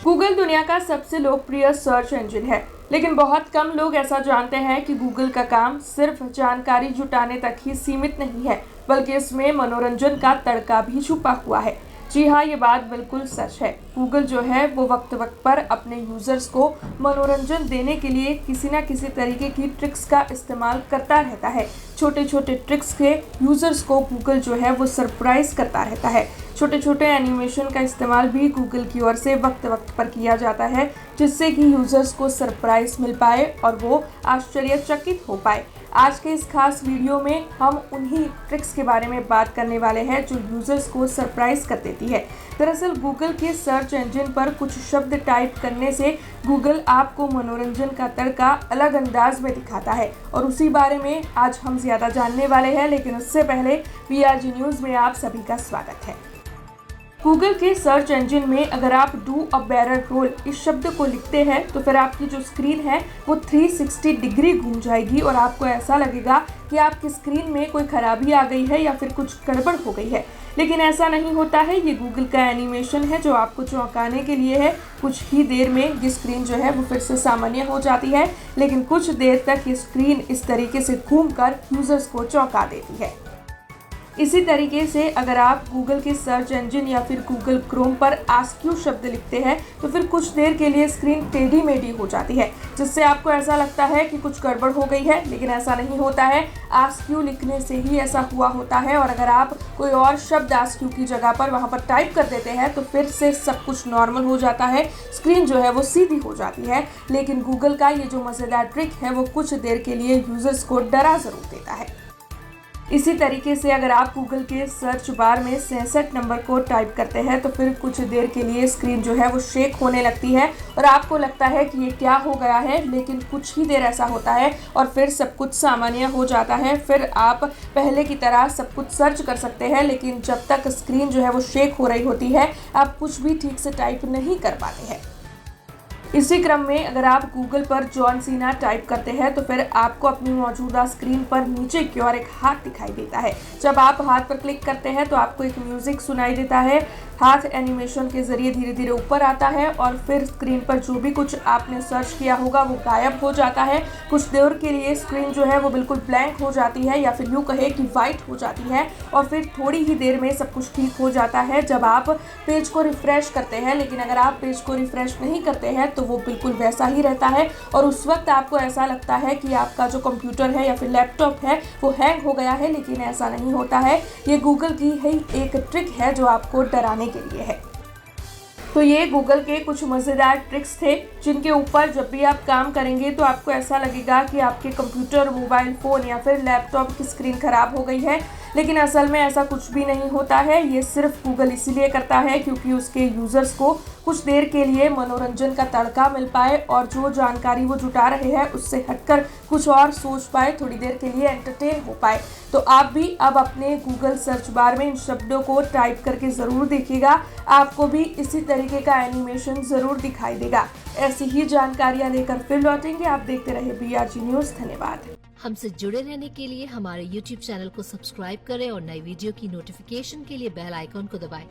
Google दुनिया का सबसे लोकप्रिय सर्च इंजन है, लेकिन बहुत कम लोग ऐसा जानते हैं कि गूगल का काम सिर्फ जानकारी जुटाने तक ही सीमित नहीं है, बल्कि इसमें मनोरंजन का तड़का भी छुपा हुआ है। जी हाँ, ये बात बिल्कुल सच है। गूगल जो है वो वक्त वक्त पर अपने यूजर्स को मनोरंजन देने के लिए किसी न किसी तरीके की ट्रिक्स का इस्तेमाल करता रहता है। छोटे छोटे ट्रिक्स के यूजर्स को गूगल जो है वो सरप्राइज करता रहता है। छोटे छोटे एनिमेशन का इस्तेमाल भी गूगल की ओर से वक्त वक्त पर किया जाता है, जिससे कि यूजर्स को सरप्राइज मिल पाए और वो आश्चर्यचकित हो पाए। आज के इस खास वीडियो में हम उन्हीं ट्रिक्स के बारे में बात करने वाले हैं जो यूजर्स को सरप्राइज कर देती है। दरअसल गूगल के सर्च इंजन पर कुछ शब्द टाइप करने से गूगल आपको मनोरंजन का तड़का अलग अंदाज में दिखाता है, और उसी बारे में आज हम ज्यादा जानने वाले हैं। लेकिन उससे पहले PRG न्यूज़ में आप सभी का स्वागत है। गूगल के सर्च इंजन में अगर आप डू अ बैरल रोल इस शब्द को लिखते हैं तो फिर आपकी जो स्क्रीन है वो 360 डिग्री घूम जाएगी और आपको ऐसा लगेगा कि आपकी स्क्रीन में कोई खराबी आ गई है या फिर कुछ गड़बड़ हो गई है। लेकिन ऐसा नहीं होता है। ये गूगल का एनिमेशन है जो आपको चौंकाने के लिए है। कुछ ही देर में ये स्क्रीन जो है वो फिर से सामान्य हो जाती है, लेकिन कुछ देर तक ये स्क्रीन इस तरीके से घूमकर यूजर्स को चौंका देती है। इसी तरीके से अगर आप गूगल के सर्च इंजन या फिर गूगल क्रोम पर आस्क यू शब्द लिखते हैं तो फिर कुछ देर के लिए स्क्रीन टेढ़ी मेढ़ी हो जाती है, जिससे आपको ऐसा लगता है कि कुछ गड़बड़ हो गई है। लेकिन ऐसा नहीं होता है। आस्क यू लिखने से ही ऐसा हुआ होता है, और अगर आप कोई और शब्द आस्क यू की जगह पर वहाँ पर टाइप कर देते हैं तो फिर से सब कुछ नॉर्मल हो जाता है, स्क्रीन जो है वो सीधी हो जाती है। लेकिन गूगल का ये जो मज़ेदार ट्रिक है वो कुछ देर के लिए यूजर्स को डरा ज़रूर देता है। इसी तरीके से अगर आप गूगल के सर्च बार में 66 नंबर को टाइप करते हैं तो फिर कुछ देर के लिए स्क्रीन जो है वो शेक होने लगती है और आपको लगता है कि ये क्या हो गया है। लेकिन कुछ ही देर ऐसा होता है और फिर सब कुछ सामान्य हो जाता है। फिर आप पहले की तरह सब कुछ सर्च कर सकते हैं, लेकिन जब तक स्क्रीन जो है वो शेक हो रही होती है आप कुछ भी ठीक से टाइप नहीं कर पाते हैं। इसी क्रम में अगर आप गूगल पर जॉन सीना टाइप करते हैं तो फिर आपको अपनी मौजूदा स्क्रीन पर नीचे की ओर एक हाथ दिखाई देता है। जब आप हाथ पर क्लिक करते हैं तो आपको एक म्यूजिक सुनाई देता है। हाथ एनिमेशन के जरिए धीरे धीरे ऊपर आता है और फिर स्क्रीन पर जो भी कुछ आपने सर्च किया होगा वो गायब हो जाता है। कुछ देर के लिए स्क्रीन जो है वो बिल्कुल ब्लैंक हो जाती है, या फिर यूँ कहे कि वाइट हो जाती है, और फिर थोड़ी ही देर में सब कुछ ठीक हो जाता है जब आप पेज को रिफ्रेश करते हैं। लेकिन अगर आप पेज को रिफ्रेश नहीं करते हैं तो वो बिल्कुल वैसा ही रहता है, और उस वक्त आपको ऐसा लगता है कि आपका जो कंप्यूटर है या फिर लैपटॉप है वो हैंग हो गया है। लेकिन ऐसा नहीं होता है। ये गूगल की ही एक ट्रिक है जो आपको डराने के लिए है। तो ये गूगल के कुछ मज़ेदार ट्रिक्स थे जिनके ऊपर जब भी आप काम करेंगे तो आपको ऐसा लगेगा कि आपके कंप्यूटर, मोबाइल फ़ोन या फिर लैपटॉप की स्क्रीन ख़राब हो गई है। लेकिन असल में ऐसा कुछ भी नहीं होता है। ये सिर्फ गूगल इसीलिए करता है क्योंकि उसके यूज़र्स को कुछ देर के लिए मनोरंजन का तड़का मिल पाए और जो जानकारी वो जुटा रहे हैं उससे हटकर कुछ और सोच पाए, थोड़ी देर के लिए एंटरटेन हो पाए। तो आप भी अब अपने गूगल सर्च बार में इन शब्दों को टाइप करके ज़रूर देखिएगा। आपको भी इसी तरीके का एनिमेशन ज़रूर दिखाई देगा। ऐसी ही जानकारियाँ लेकर फिर लौटेंगे। आप देखते रहे PRG न्यूज़। धन्यवाद। हमसे जुड़े रहने के लिए हमारे YouTube चैनल को सब्सक्राइब करें और नई वीडियो की नोटिफिकेशन के लिए बेल आइकॉन को दबाएं।